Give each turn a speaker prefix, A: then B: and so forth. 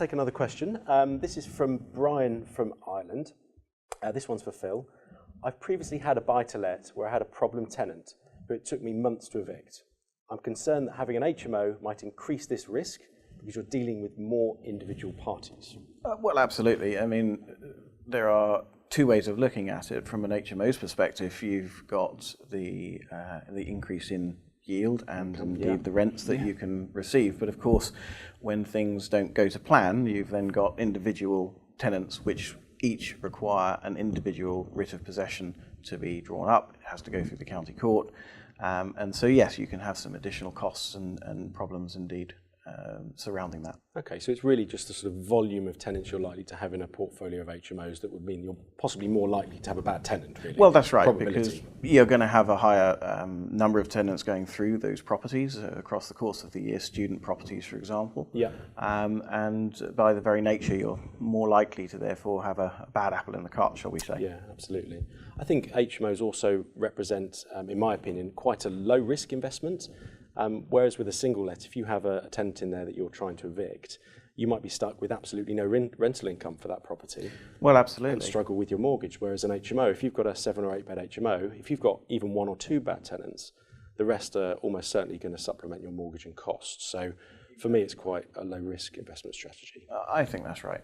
A: take another question. This is from Brian from Ireland. This one's for Phil. I've previously had a buy-to-let where I had a problem tenant, but it took me months to evict. I'm concerned that having an HMO might increase this risk because you're dealing with more individual parties.
B: Well, absolutely. I mean, there are two ways of looking at it. From an HMO's perspective, you've got the increase in yield and indeed the rents that you can receive. But of course, when things don't go to plan, you've then got individual tenants which each require an individual writ of possession to be drawn up. It has to go through the county court. And so, yes, you can have some additional costs and problems indeed surrounding that.
A: Okay, so it's really just the sort of volume of tenants you're likely to have in a portfolio of HMOs that would mean you're possibly more likely to have a bad tenant, really.
B: Well, that's right, because you're going to have a higher number of tenants going through those properties across the course of the year, student properties, for example.
A: Yeah.
B: And by the very nature, you're more likely to therefore have a bad apple in the cart, shall we say.
A: Yeah, absolutely. I think HMOs also represent, in my opinion, quite a low-risk investment. Whereas with a single let, if you have a tenant in there that you're trying to evict, you might be stuck with absolutely no rental income for that property.
B: Well, absolutely.
A: And struggle with your mortgage. Whereas an HMO, if you've got a 7 or 8 bed HMO, if you've got even 1 or 2 bad tenants, the rest are almost certainly going to supplement your mortgage and costs. So for me, it's quite a low risk investment strategy.
B: I think that's right.